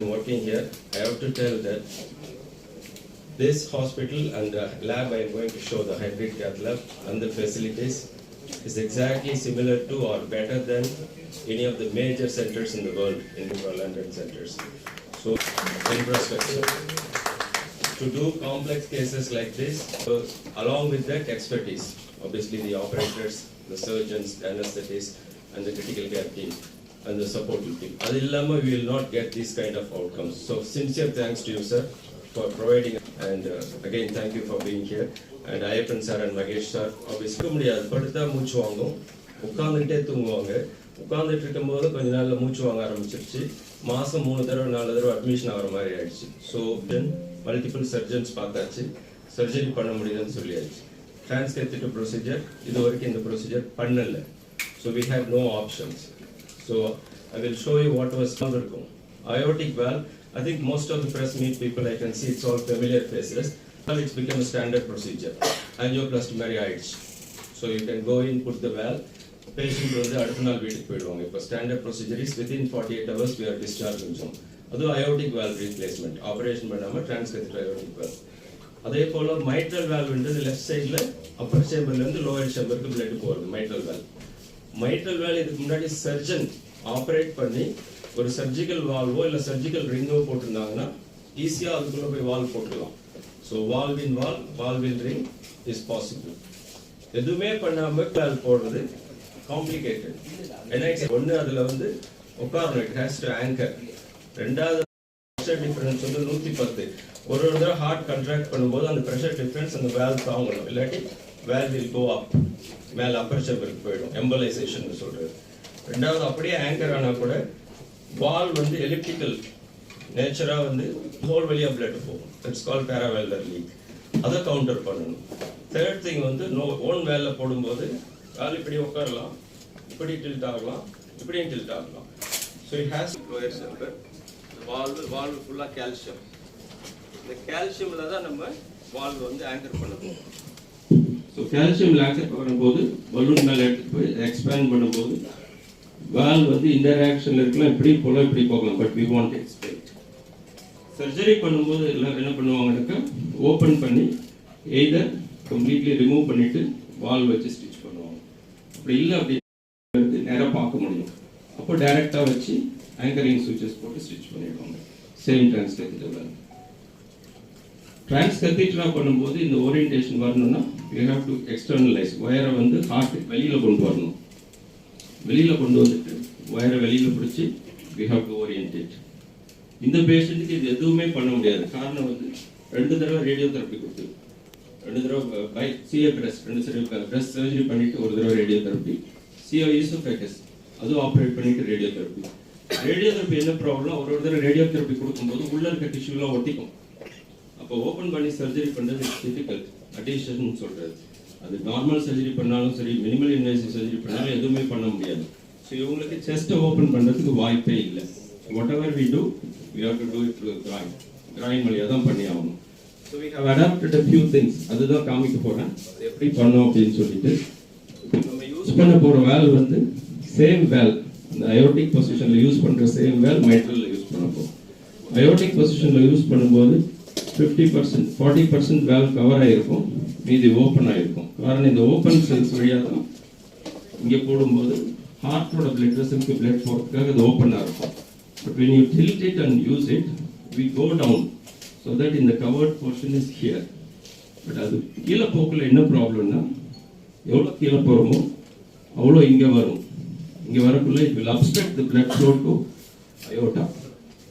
Working here, I have to tell that this hospital and the lab I am going to show, the hybrid cath lab and the facilities, is exactly similar to or better than any of the major centers in the world, in the London centers. So, infrastructure. To do complex cases like this, along with that expertise, obviously the operators, the surgeons, the anesthetists, and the critical care team, and the support team. Adillama, we will not get these kind of outcomes. So sincere thanks to you, sir, for providing. And again, thank you for being here. And Ayappan sir and Magesh sir, obviously, முடியாது படுத்தா மூச்சு வாங்கும், உட்கார்ந்துட்டே தூங்குவாங்க. உட்கார்ந்துட்டு இருக்கும்போது கொஞ்ச நாள்ல மூச்சு வாங்க ஆரம்பிச்சிருச்சு. மாசம் 3 தடவை 4 தடவை அட்மிஷன் ஆகிற மாதிரி ஆயிடுச்சு. ஸோ மல்டிபிள் சர்ஜன்ஸ் பார்த்தாச்சு, சர்ஜரி பண்ண முடியுதுன்னு சொல்லியாச்சு. Transcatheter procedure, இது வரைக்கும் இந்த ப்ரொசீஜர் பண்ணல. So we have no options. So I will show you what was இருக்கும். Aortic valve, I think most of the press meet people I can see, it's all familiar faces. It's become a standard procedure. Angioplasty மாதிரி ஆயிடுச்சு. So you can go in, put the valve, patient வந்து அடுத்த நாள் வீட்டுக்கு போயிடுவாங்க. இப்போ standard procedure is within 48 hours we are discharging. அதுவும் aortic valve replacement, operation பண்ணாம transcatheter aortic valve. அதே போல mitral valve ன்றது லெஃப்ட் சைடுல அப்பர் சேம்பர்ல இருந்து லோயர் சேம்பருக்கு blood போறது mitral valve. mitral valve இதுக்கு முன்னாடி சர்ஜன் ஆபரேட் பண்ணி ஒரு சர்ஜிக்கல் வால்வோ இல்ல சர்ஜிக்கல் ரிங்கோ போட்டிருந்தாங்கன்னா ஈஸியா அதுக்குள்ள போய் வால்வ் போட்டுடலாம். So valve in valve, valve in ring is possible. எதுவுமே பண்ணாம வால்வ் போடுறது காம்ப்ளிகேட்டட். ஏன்னா ஒன்று அதுல வந்து உட்காரணும், இட் ஹேஸ் டு ஆங்கர். ரெண்டாவது ப்ரெஷர் டிஃபரன்ஸ் வந்து 110. ஒரு தடவை ஹார்ட் கண்ட்ராக்ட் பண்ணும்போது அந்த ப்ரெஷர் டிஃபரன்ஸ் அந்த வேல்வ் தாங்கணும், இல்லாட்டி வேல்வ் வில் கோ அப், மேலே அப்பர் சேம்பருக்கு போயிடும், எம்பலைசேஷன் சொல்றது. ரெண்டாவது அப்படியே ஆங்கர் ஆனா கூட வால் வந்து எலிப்டிக்கல் நேச்சரா வந்து ஹோல் வழியா பிளட் போகும். It's called paravalvular leak. அதை கவுண்டர் பண்ணணும். தேர்ட் திங் வந்து ஓன் வேல்ல போடும்போது கால் இப்படி உட்காரலாம், இப்படி டில்ட் ஆகலாம், இப்படியும் டில்ட் ஆகலாம். So it has lower chamber. Valve ஃபுல்லாக கால்சியம். இந்த கால்சியம்ல தான் நம்ம வால்வு வந்து ஆங்கர் பண்ணணும். ஸோ கால்சியம் ஆங்கர் பண்ணும்போது பலூன் மேலே எடுத்துட்டு போய் எக்ஸ்பேண்ட் பண்ணும்போது வால்வ் வந்து இன்டராக்ஷன்ல இருக்கலாம், இப்படி போல இப்படி போகலாம். But we want it straight. Surgery பண்ணும்போது எல்லாரும் என்ன பண்ணுவாங்கன்னாக்கா ஓப்பன் பண்ணி எய்தர் கம்ப்ளீட்லி ரிமூவ் பண்ணிட்டு வால்வ் வச்சு ஸ்டிச் பண்ணுவாங்க. அப்படி இல்லை அப்படி நேராக பார்க்க முடியும். அப்போ டைரக்டா வச்சு ஆங்கரிங் சுவிட்சஸ் போட்டு ஸ்டிச் பண்ணிடுவாங்க. Same டிரான்ஸ்கேத்தேட்டர் valve. டிரான்ஸ்கேத்தேட்டரா பண்ணும்போது இந்த ஓரியன்டேஷன் வரணும்னா யூ ஹேவ் டு எக்ஸ்டர்னலைஸ். வயரை வந்து ஹார்ட் வெளியில கொண்டு வரணும். வெளியில கொண்டு வந்துட்டு வயரை வெளியில பிடிச்சி வி ஹேவ் டு ஓரியன்டேட். இந்த பேஷண்ட்டுக்கு இது எதுவுமே பண்ண முடியாது. காரணம் வந்து 2 தடவை ரேடியோதெரப்பி கொடுத்து, 2 தடவை பை சிஏ பிரஸ், 2 தடவை பிரஸ் சர்ஜரி பண்ணிட்டு 1 தடவை ரேடியோதெரப்பி, சிஓ esophagus அதுவும் ஆப்ரேட் பண்ணிட்டு ரேடியோதெரப்பி. ரேடியோதெரப்பி என்ன ப்ராப்ளம், ஒரு தடவை ரேடியோதெரப்பி கொடுக்கும்போது உள்ள இருக்க டிஷ்யூலாம் ஒட்டிக்கும். அப்போ ஓப்பன் பண்ணி சர்ஜரி பண்ணுறது இட்ஸ் டிஃபிகல்ட். அடிஷன் சொல்றது. அது நார்மல் சர்ஜரி பண்ணாலும் சரி, மினிமல் இன்வேசிவ் சர்ஜரி பண்ணாலும் எதுவுமே பண்ண முடியாது. ஸோ இவங்களுக்கு செஸ்ட்டை ஓப்பன் பண்ணுறதுக்கு வாய்ப்பே இல்லை. Whatever we do we have to do it through groin. Groin வழியாக தான் பண்ணி ஆகணும். So we have adapted a few things. அதுதான் காமிக்க போகிறேன் எப்படி பண்ணோம் அப்படின்னு சொல்லிட்டு. நம்ம யூஸ் பண்ண போகிற வேல் வந்து சேம் வேல், அந்த அயோட்டிக் பொசிஷனில் யூஸ் பண்ணுற சேம் வேல் மைட்ரலில் யூஸ் பண்ண போகிறோம். அயோட்டிக் பொசிஷனில் யூஸ் பண்ணும்போது 50%, 40% வேல் கவர் ஆகிருக்கும், மீதி ஓப்பன் ஆகிருக்கும். காரணம் இந்த ஓப்பன் செல்ஸ் வழியாக தான் இங்கே போடும்போது ஹார்ட்டோட பிளட் வெசலுக்கு பிளட் போகிறதுக்காக அது ஓப்பனாக இருக்கும். But when you tilt it and use it, we go down so that in the covered portion is here. But அது கீழே போக்கில் என்ன ப்ராப்ளம்னா, எவ்வளோ கீழே போகிறோமோ அவ்வளோ இங்கே வரும். இங்கே வரக்குள்ள it will obstruct the blood flow to aorta.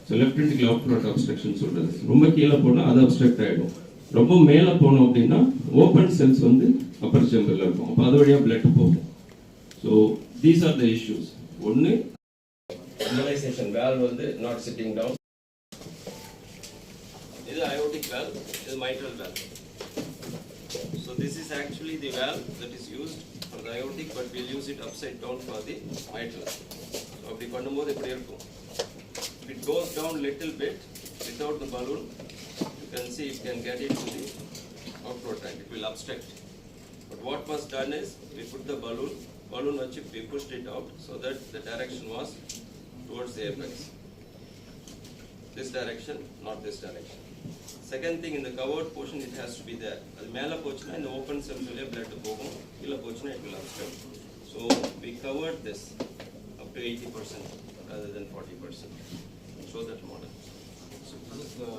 So left ventricular outflow obstruction சொல்கிறது. ரொம்ப கீழே போனால் அது அப்ஸ்ட்ரக்ட் ஆகிடும். ரொம்ப மேலே போனோம் அப்படின்னா ஓப்பன் செல்ஸ் வந்து அப்பர் சேம்பரில் இருக்கும். அப்போ அது வழியாக பிளட் போகும். So these are the issues. ஒன்று அனலைசேஷன் வேல்வ் வந்து நாட் சிட்டிங் டவுன். இது அயோட்டிக் வேல்வ், இது mitral valve. So this is actually the valve that is used for the aortic, but we'll use it upside down for the mitral. So அப்படி பண்ணும்போது எப்படி இருக்கும், it goes down little bit without the balloon. You can see it can get into the outflow tank. It will obstruct. But what was done is we put the balloon we pushed it out so that the direction was towards the apex. this direction, not this direction. Second thing, in the covered portion, it has to be there. அது மேல போச்சுனா இந்த open cells வழியா blood போகும். கீழ போச்சுனா it will obstruct. So we covered this up to 80% rather than 40%. Show that model. So this is the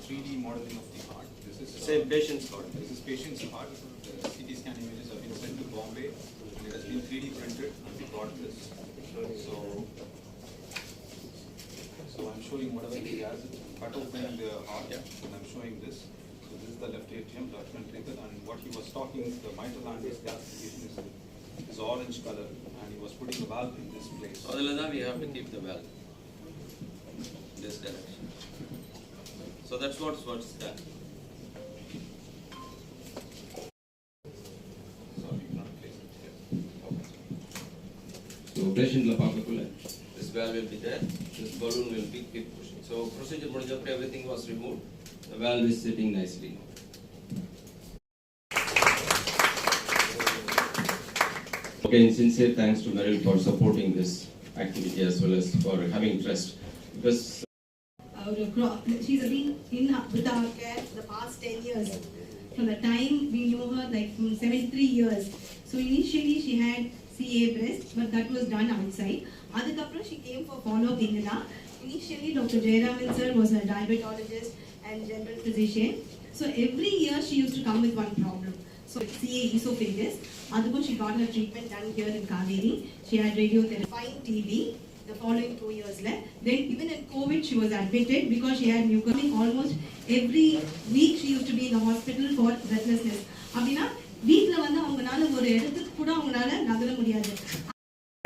3D modeling of the heart. This is same patient's heart. This is patient's heart. The CT scan images have been sent to Bombay. And it has been 3D printed and we got this. So I'm showing whatever he has cut open the heart, and I'm showing this. So this is the left atrium, left ventricle, and what he was talking, the mitral annular calcification is orange color, and he was putting the valve in this place. Other than that, we have to keep the valve this direction. So that's what's done. Sorry, you cannot place it here. So patient la paakakulla this valve will be there, this balloon will be keep pushing. So procedure mudinjappu everything was removed, the valve is sitting nicely now. Again, sincere thanks to Meryl for supporting this activity as well as for having trust, because she's been in with our care for the past 10 years. From the time we knew her, like 73 years. So initially she had CA breast, but that was done outside. Adukapra she came for follow-up in India. Initially Dr. Jayaraman sir was a diabetologist and general physician. So every year she used to come with one problem. So CA esophagus. Adukapra she got her treatment done here in Kauvery. She had radiotherapy, fine TB. The following 2 years left. Then even in COVID she was admitted because she had mucosal. Almost every week she used to be in the hospital for breathlessness. Abina வீட்ல வந்து அவங்கனால ஒரு இடத்துக்கு கூட அவங்கனால நகர முடியாது.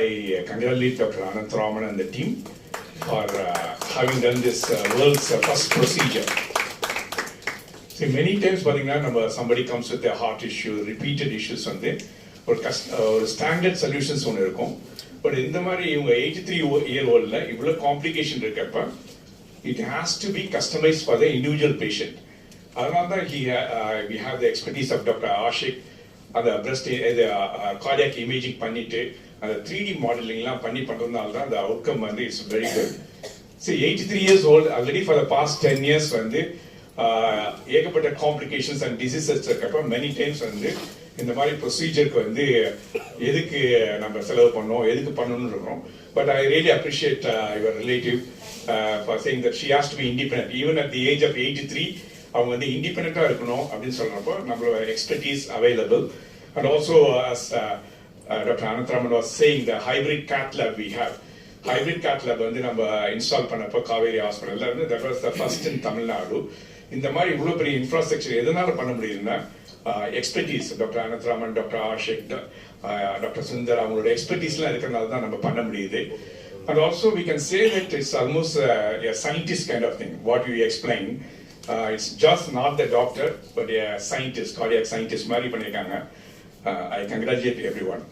I congratulate Dr. Ananth Raman and the team for having done this world's first procedure. See, many times somebody comes with a heart issue, repeated issues or standard solutions ஒன்று இருக்கும். But in the மாதிரி இவங்க 83-year-oldல இவ்வளவு complication இருக்கப்ப it has to be customized for the individual patient. அதனால தான் we have the expertise of Dr. Ashik, அந்த breast cardiac imaging பண்ணிட்டு அந்த 3D modeling பண்றதுனால தான் the outcome is very good. See, 83 years old, already for the past 10 years ஏகப்பட்ட complications and diseases இருக்கப்ப many times இந்த மாதிரி ப்ரொசீஜருக்கு எதுக்கு நம்ம செலவு பண்ணோம், எதுக்கு பண்ணணும்னு இருக்கோம். But I really appreciate your relative for saying that she has to be independent. Even at the age of 83, அவங்க independent-ஆ இருக்கணும் அப்படின்னு சொல்றப்போ நம்மளோட expertise available. And also as Dr. Ananth Raman was saying, the hybrid cath lab we have. Hybrid cath lab நம்ம install பண்ணப்போ Kauvery Hospital that was the first in Tamil Nadu. இந்த மாதிரி இவ்வளவு பெரிய இன்ஃப்ராஸ்ட்ரக்சர் எதனால பண்ண முடியுதுன்னா expertise, Dr. Ananth Raman, Dr. Ashik, Dr. Sundar, அவங்களோட எக்ஸ்பர்டீஸ்லாம் இருக்கிறனால தான் நம்ம பண்ண முடியுது. And also we can say that it's almost a scientist kind of thing, what you explained. It's just not the doctor, but a scientist, cardiac scientist மாதிரி பண்ணியிருக்காங்க. I congratulate everyone.